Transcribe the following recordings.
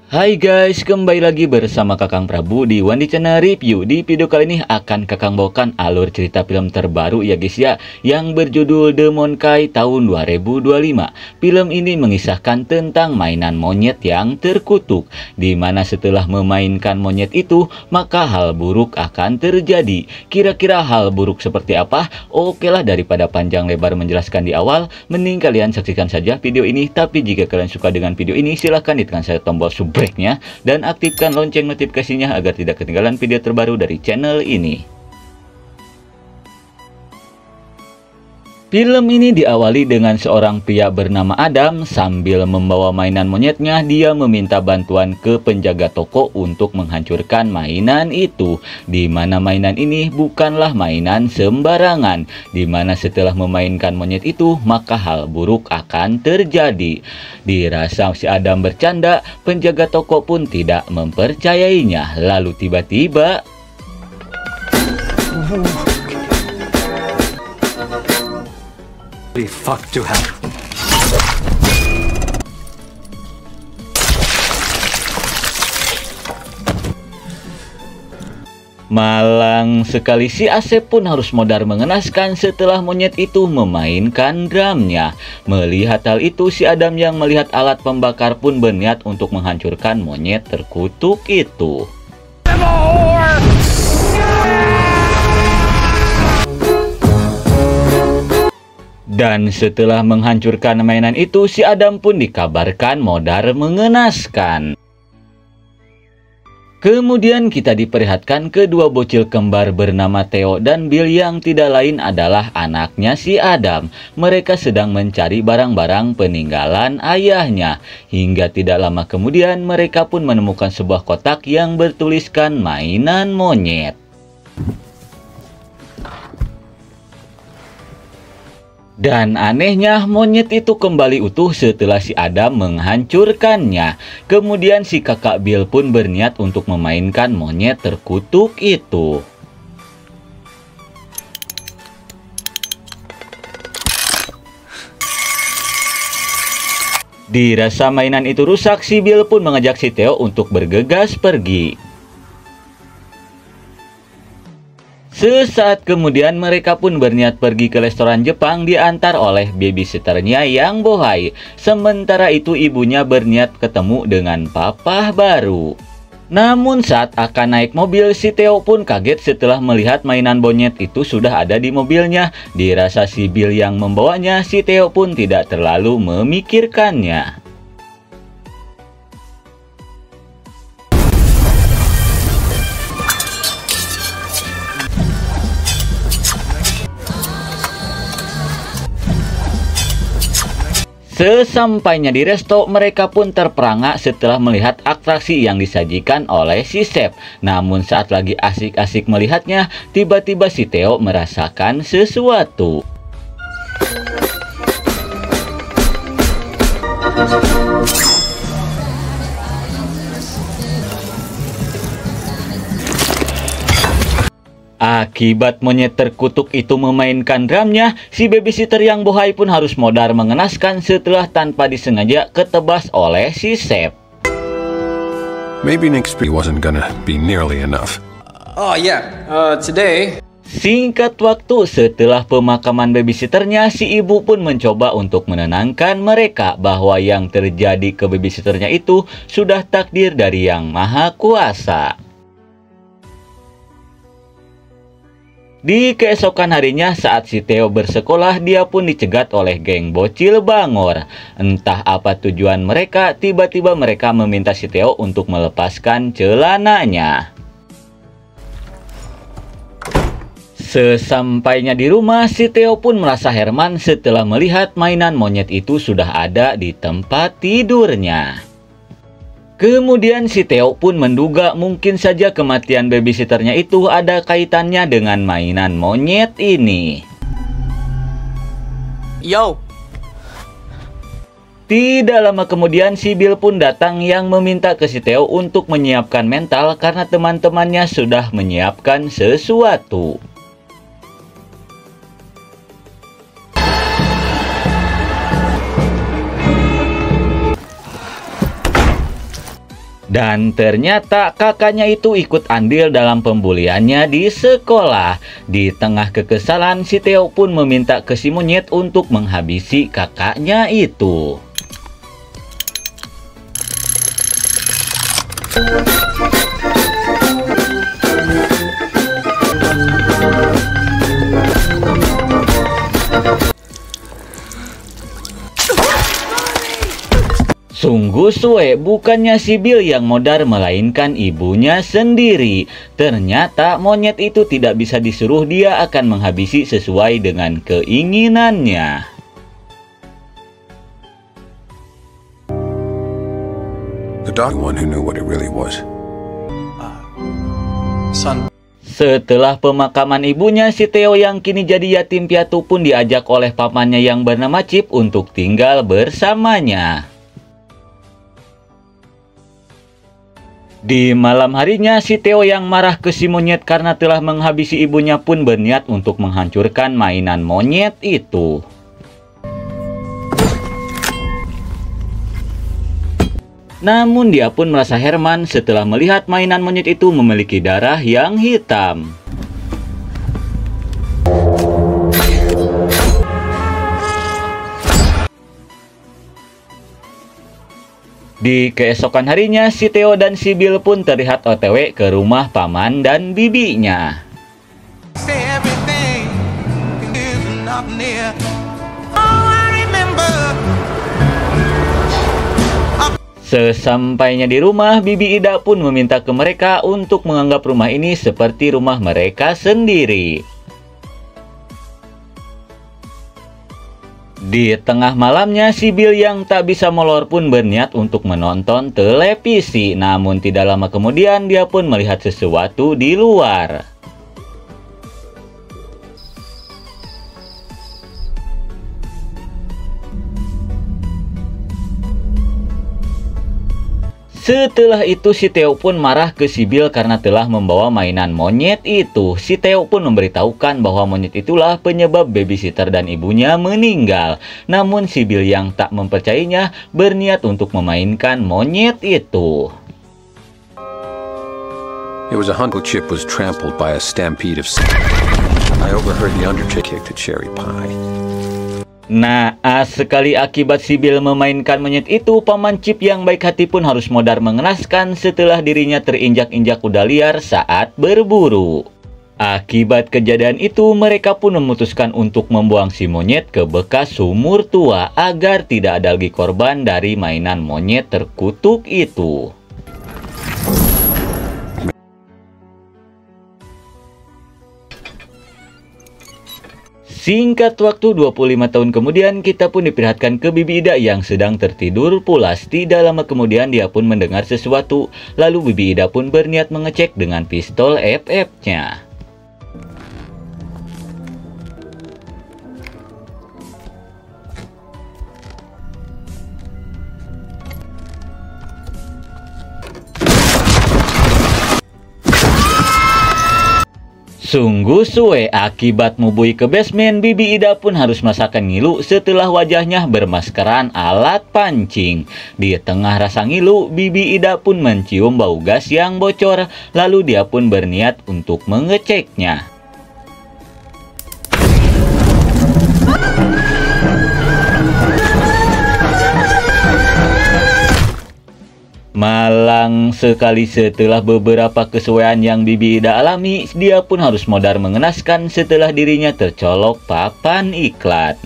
Hai guys, kembali lagi bersama Kakang Prabu di Wandi Channel Review. Di video kali ini akan Kakang bawakan alur cerita film terbaru ya guys ya, yang berjudul The Monkai tahun 2025. Film ini mengisahkan tentang mainan monyet yang terkutuk, di mana setelah memainkan monyet itu, maka hal buruk akan terjadi. Kira-kira hal buruk seperti apa? Oke lah, daripada panjang lebar menjelaskan di awal, mending kalian saksikan saja video ini. Tapi jika kalian suka dengan video ini, silahkan ditekan saja tombol subscribe dan aktifkan lonceng notifikasinya agar tidak ketinggalan video terbaru dari channel ini. Film ini diawali dengan seorang pria bernama Adam. Sambil membawa mainan monyetnya, dia meminta bantuan ke penjaga toko untuk menghancurkan mainan itu. Di mana mainan ini bukanlah mainan sembarangan, di mana setelah memainkan monyet itu, maka hal buruk akan terjadi. Dirasa si Adam bercanda, penjaga toko pun tidak mempercayainya. Lalu tiba-tiba fuck to hell. malang sekali, si Asep pun harus modar mengenaskan setelah monyet itu memainkan drumnya. Melihat hal itu, si Adam yang melihat alat pembakar pun berniat untuk menghancurkan monyet terkutuk itu. Dan setelah menghancurkan mainan itu, si Adam pun dikabarkan modar mengenaskan. Kemudian kita diperlihatkan kedua bocil kembar bernama Theo dan Bill yang tidak lain adalah anaknya si Adam. Mereka sedang mencari barang-barang peninggalan ayahnya. Hingga tidak lama kemudian mereka pun menemukan sebuah kotak yang bertuliskan mainan monyet. Dan anehnya, monyet itu kembali utuh setelah si Adam menghancurkannya. Kemudian si kakak Bill pun berniat untuk memainkan monyet terkutuk itu. Dirasa mainan itu rusak, si Bill pun mengajak si Theo untuk bergegas pergi. Sesaat kemudian mereka pun berniat pergi ke restoran Jepang diantar oleh babysitternya yang bohai. Sementara itu ibunya berniat ketemu dengan papa baru. Namun saat akan naik mobil, si Theo pun kaget setelah melihat mainan monyet itu sudah ada di mobilnya. Dirasa si Bill yang membawanya, si Theo pun tidak terlalu memikirkannya. Sesampainya di resto, mereka pun terperangak setelah melihat atraksi yang disajikan oleh si chef. Namun saat lagi asik-asik melihatnya, tiba-tiba si Theo merasakan sesuatu. Akibat monyet terkutuk itu memainkan drumnya, si babysitter yang bohai pun harus modar mengenaskan setelah tanpa disengaja ketebas oleh si chef. Maybe next week wasn't gonna be nearly enough. Oh yeah, today. Singkat waktu setelah pemakaman babysitternya, si ibu pun mencoba untuk menenangkan mereka bahwa yang terjadi ke babysitternya itu sudah takdir dari Yang Maha Kuasa. Di keesokan harinya saat si Theo bersekolah, dia pun dicegat oleh geng bocil bangor. Entah apa tujuan mereka, tiba-tiba mereka meminta si Theo untuk melepaskan celananya. Sesampainya di rumah, si Theo pun merasa heran setelah melihat mainan monyet itu sudah ada di tempat tidurnya. Kemudian si Theo pun menduga mungkin saja kematian babysitternya itu ada kaitannya dengan mainan monyet ini. Yo. Tidak lama kemudian si Bill pun datang yang meminta ke si Theo untuk menyiapkan mental karena teman-temannya sudah menyiapkan sesuatu. Dan ternyata kakaknya itu ikut andil dalam pembuliannya di sekolah. Di tengah kekesalan, si Theo pun meminta ke si monyet untuk menghabisi kakaknya itu. Sungguh suwe, bukannya si Bill yang modar melainkan ibunya sendiri. Ternyata monyet itu tidak bisa disuruh, dia akan menghabisi sesuai dengan keinginannya. The dog one who knew what it really was. Son. Setelah pemakaman ibunya, si Theo yang kini jadi yatim piatu pun diajak oleh pamannya yang bernama Chip untuk tinggal bersamanya. Di malam harinya, si Theo yang marah ke si monyet karena telah menghabisi ibunya pun berniat untuk menghancurkan mainan monyet itu. Namun dia pun merasa heran setelah melihat mainan monyet itu memiliki darah yang hitam. Di keesokan harinya, si Theo dan si Bill pun terlihat OTW ke rumah paman dan bibinya. Sesampainya di rumah, Bibi Ida pun meminta ke mereka untuk menganggap rumah ini seperti rumah mereka sendiri. Di tengah malamnya, si Bill yang tak bisa molor pun berniat untuk menonton televisi. Namun tidak lama kemudian dia pun melihat sesuatu di luar. Setelah itu si Theo pun marah ke si Bill karena telah membawa mainan monyet itu. Si Theo pun memberitahukan bahwa monyet itulah penyebab babysitter dan ibunya meninggal. Namun si Bill yang tak mempercayainya berniat untuk memainkan monyet itu. It was a humble Chip was trampled by a stampede of I overheard the Undertaker kick to cherry pie. Naas sekali akibat si Bill memainkan monyet itu, paman Chip yang baik hati pun harus modar mengenaskan setelah dirinya terinjak-injak kuda liar saat berburu. Akibat kejadian itu, mereka pun memutuskan untuk membuang si monyet ke bekas sumur tua agar tidak ada lagi korban dari mainan monyet terkutuk itu. Singkat waktu 25 tahun kemudian, kita pun diperlihatkan ke Bibi Ida yang sedang tertidur pulas. Tidak lama kemudian dia pun mendengar sesuatu. Lalu Bibi Ida pun berniat mengecek dengan pistol FF-nya. Sungguh suwe, akibat mubui ke basement, Bibi Ida pun harus masakan ngilu setelah wajahnya bermaskeran alat pancing. Di tengah rasa ngilu, Bibi Ida pun mencium bau gas yang bocor, lalu dia pun berniat untuk mengeceknya. Malang sekali, setelah beberapa kesuaian yang Bibi Ida alami, dia pun harus modar mengenaskan setelah dirinya tercolok papan iklan.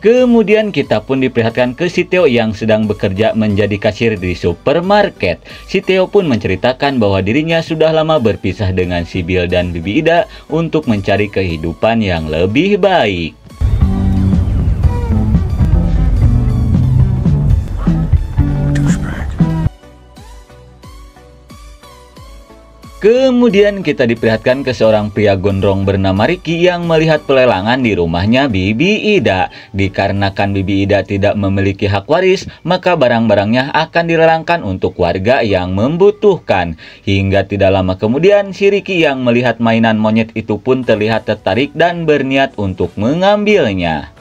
Kemudian kita pun diperlihatkan ke si Theo yang sedang bekerja menjadi kasir di supermarket. Si Theo pun menceritakan bahwa dirinya sudah lama berpisah dengan si Bill dan Bibi Ida untuk mencari kehidupan yang lebih baik. Kemudian kita diperlihatkan ke seorang pria gondrong bernama Ricky yang melihat pelelangan di rumahnya Bibi Ida. Dikarenakan Bibi Ida tidak memiliki hak waris, maka barang-barangnya akan dilelangkan untuk warga yang membutuhkan. Hingga tidak lama kemudian, si Ricky yang melihat mainan monyet itu pun terlihat tertarik dan berniat untuk mengambilnya.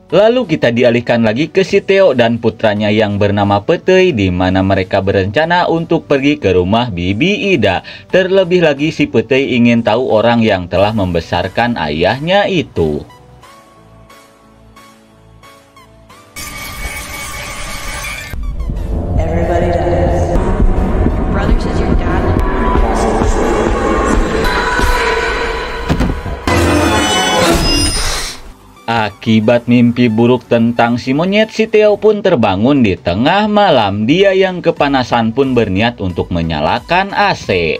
Lalu kita dialihkan lagi ke si Theo dan putranya yang bernama Petey, di mana mereka berencana untuk pergi ke rumah Bibi Ida. Terlebih lagi si Petey ingin tahu orang yang telah membesarkan ayahnya itu. Everybody dies. Your brother says your dad. Akibat mimpi buruk tentang si monyet, si Theo pun terbangun di tengah malam. Dia yang kepanasan pun berniat untuk menyalakan AC.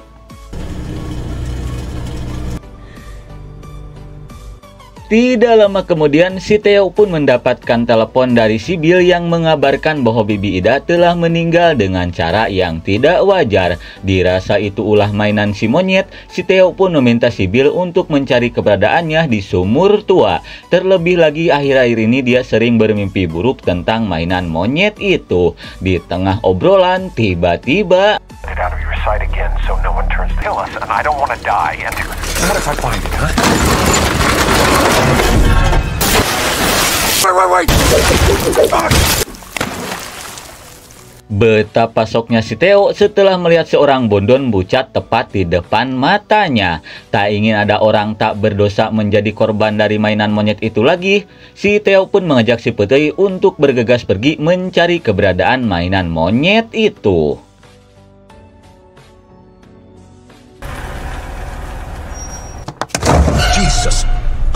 Tidak lama kemudian, si Theo pun mendapatkan telepon dari si Bill yang mengabarkan bahwa Bibi Ida telah meninggal dengan cara yang tidak wajar. Dirasa itu ulah mainan si monyet, si Theo pun meminta si Bill untuk mencari keberadaannya di sumur tua. Terlebih lagi akhir-akhir ini dia sering bermimpi buruk tentang mainan monyet itu. Di tengah obrolan, tiba-tiba Get out of your sight again so no one turns to kill us, and I don't want to die. And what if I find it, huh? Wait! betapa soknya si Theo setelah melihat seorang bondon bucat tepat di depan matanya. Tak ingin ada orang tak berdosa menjadi korban dari mainan monyet itu lagi, si Theo pun mengajak si Petey untuk bergegas pergi mencari keberadaan mainan monyet itu. Jesus.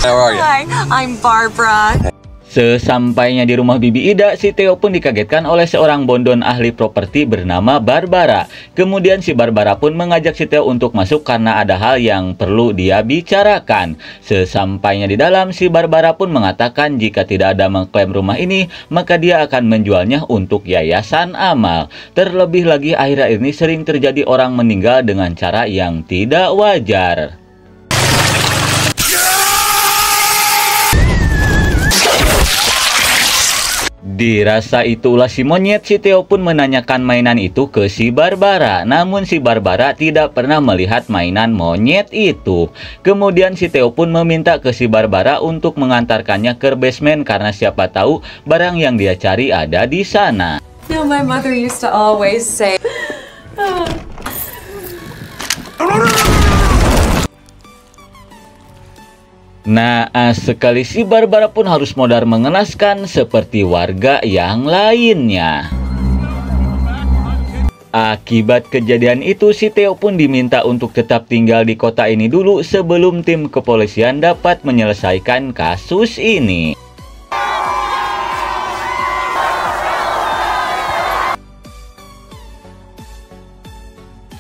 How are you? Hi, I'm Barbara. Sesampainya di rumah Bibi Ida, si Theo pun dikagetkan oleh seorang bondon ahli properti bernama Barbara. Kemudian si Barbara pun mengajak si Theo untuk masuk karena ada hal yang perlu dia bicarakan. Sesampainya di dalam, si Barbara pun mengatakan jika tidak ada mengklaim rumah ini, maka dia akan menjualnya untuk yayasan amal. Terlebih lagi akhir-akhir ini sering terjadi orang meninggal dengan cara yang tidak wajar. Dirasa itulah si monyet, si Theo pun menanyakan mainan itu ke si Barbara. Namun si Barbara tidak pernah melihat mainan monyet itu. Kemudian si Theo pun meminta ke si Barbara untuk mengantarkannya ke basement karena siapa tahu barang yang dia cari ada di sana. You know, my mother used to always say, Naas sekali si Barbara pun harus modal mengenaskan seperti warga yang lainnya. Akibat kejadian itu, si Theo pun diminta untuk tetap tinggal di kota ini dulu sebelum tim kepolisian dapat menyelesaikan kasus ini.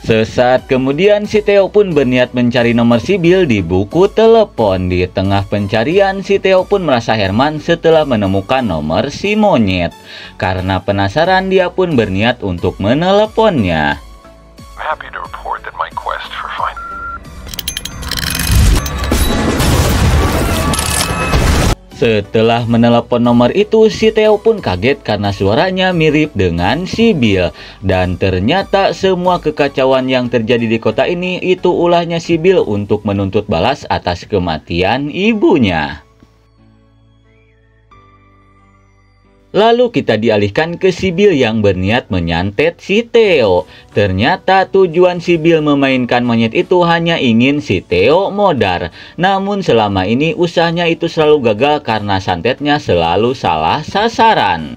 Sesaat kemudian si Theo pun berniat mencari nomor si Bill di buku telepon. Di tengah pencarian, si Theo pun merasa heran setelah menemukan nomor si monyet. Karena penasaran, dia pun berniat untuk meneleponnya. I'm happy to report that my quest for finding Setelah menelepon nomor itu, si Theo pun kaget karena suaranya mirip dengan si Bill. Dan ternyata semua kekacauan yang terjadi di kota ini itu ulahnya si Bill untuk menuntut balas atas kematian ibunya. Lalu kita dialihkan ke si Bill yang berniat menyantet si Theo. Ternyata tujuan si Bill memainkan monyet itu hanya ingin si Theo modar. Namun selama ini usahanya itu selalu gagal karena santetnya selalu salah sasaran.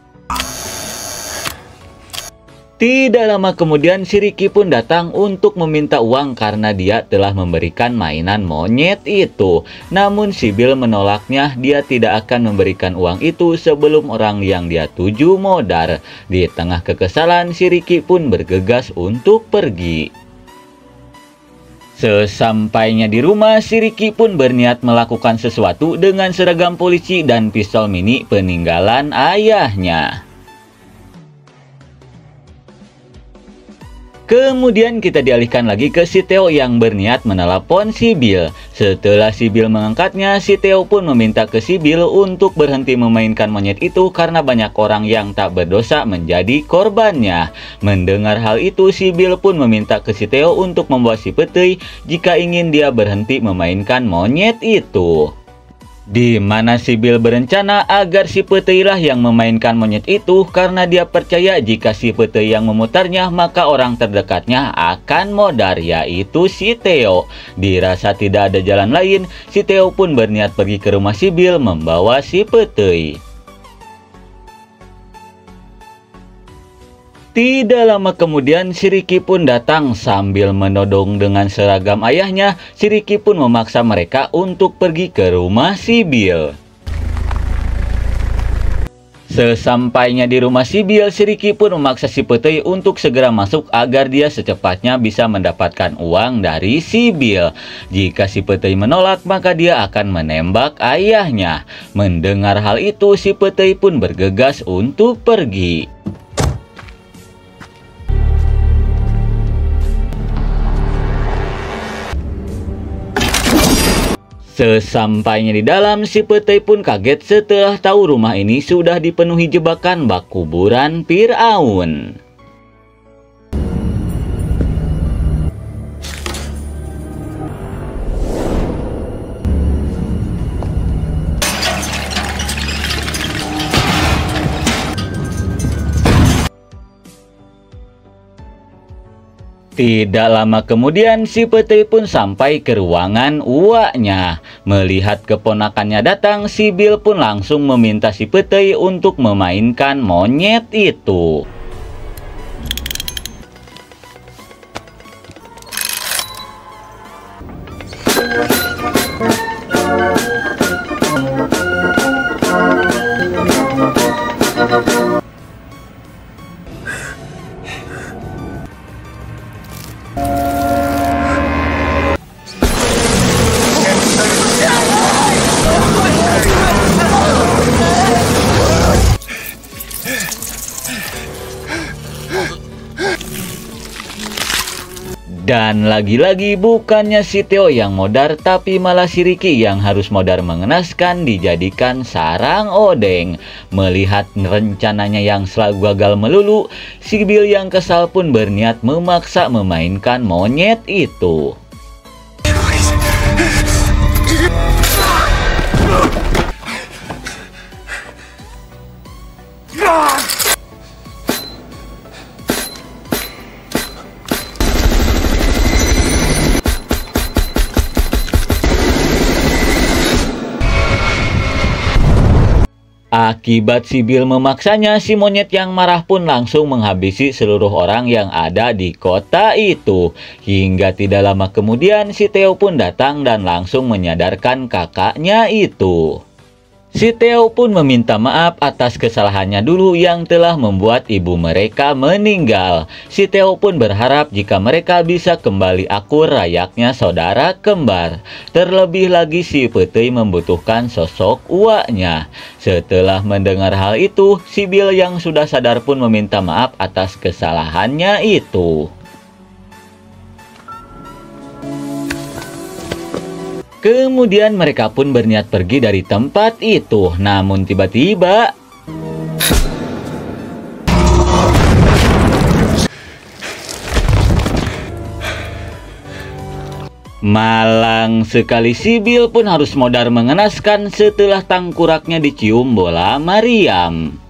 Tidak lama kemudian si Ricky pun datang untuk meminta uang karena dia telah memberikan mainan monyet itu. Namun si Bill menolaknya, dia tidak akan memberikan uang itu sebelum orang yang dia tuju modar. Di tengah kekesalan, si Ricky pun bergegas untuk pergi. Sesampainya di rumah, si Ricky pun berniat melakukan sesuatu dengan seragam polisi dan pistol mini peninggalan ayahnya. Kemudian kita dialihkan lagi ke si Theo yang berniat menelepon si Bill. Setelah si Bill mengangkatnya, si Theo pun meminta ke si Bill untuk berhenti memainkan monyet itu karena banyak orang yang tak berdosa menjadi korbannya. Mendengar hal itu, si Bill pun meminta ke si Theo untuk membawa si Petey jika ingin dia berhenti memainkan monyet itu. Di mana si Bill berencana agar si Petei lah yang memainkan monyet itu karena dia percaya jika si Petei yang memutarnya maka orang terdekatnya akan modar, yaitu si Theo. Dirasa tidak ada jalan lain, si Theo pun berniat pergi ke rumah si Bill membawa si Petei. Tidak lama kemudian si Ricky pun datang sambil menodong dengan seragam ayahnya. Si Ricky pun memaksa mereka untuk pergi ke rumah si Bill. Sesampainya di rumah si Bill, si Ricky pun memaksa si Petei untuk segera masuk agar dia secepatnya bisa mendapatkan uang dari si Bill. Jika si Petei menolak maka dia akan menembak ayahnya. Mendengar hal itu si Petei pun bergegas untuk pergi. Sesampainya di dalam, si Petei pun kaget setelah tahu rumah ini sudah dipenuhi jebakan bak kuburan Firaun. Tidak lama kemudian si Petei pun sampai ke ruangan uaknya. Melihat keponakannya datang, si Bill pun langsung meminta si Petei untuk memainkan monyet itu. Dan lagi-lagi bukannya si Theo yang modar, tapi malah si Ricky yang harus modar mengenaskan dijadikan sarang odeng. Melihat rencananya yang selalu gagal melulu, si Bill yang kesal pun berniat memaksa memainkan monyet itu. Akibat si Bill memaksanya, si monyet yang marah pun langsung menghabisi seluruh orang yang ada di kota itu. Hingga tidak lama kemudian si Theo pun datang dan langsung menyadarkan kakaknya itu. Si Theo pun meminta maaf atas kesalahannya dulu yang telah membuat ibu mereka meninggal. Si Theo pun berharap jika mereka bisa kembali akur layaknya saudara kembar. Terlebih lagi si Petei membutuhkan sosok uaknya. Setelah mendengar hal itu, si Bill yang sudah sadar pun meminta maaf atas kesalahannya itu. Kemudian mereka pun berniat pergi dari tempat itu. Namun tiba-tiba malang sekali, si Bill pun harus modar mengenaskan setelah tangkuraknya dicium bola Mariam.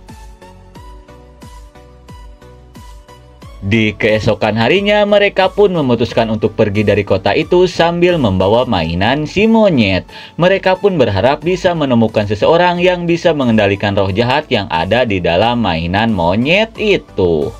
Di keesokan harinya mereka pun memutuskan untuk pergi dari kota itu sambil membawa mainan si monyet. Mereka pun berharap bisa menemukan seseorang yang bisa mengendalikan roh jahat yang ada di dalam mainan monyet itu.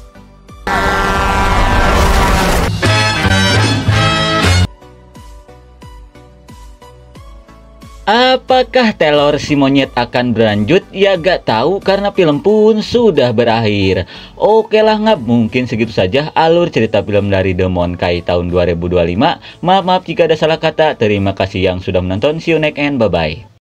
Apakah Taylor si monyet akan berlanjut? Ya gak tahu karena film pun sudah berakhir. Oke lah ngap, mungkin segitu saja alur cerita film dari Demonkai tahun 2025. Maaf jika ada salah kata. Terima kasih yang sudah menonton. See you next and bye-bye.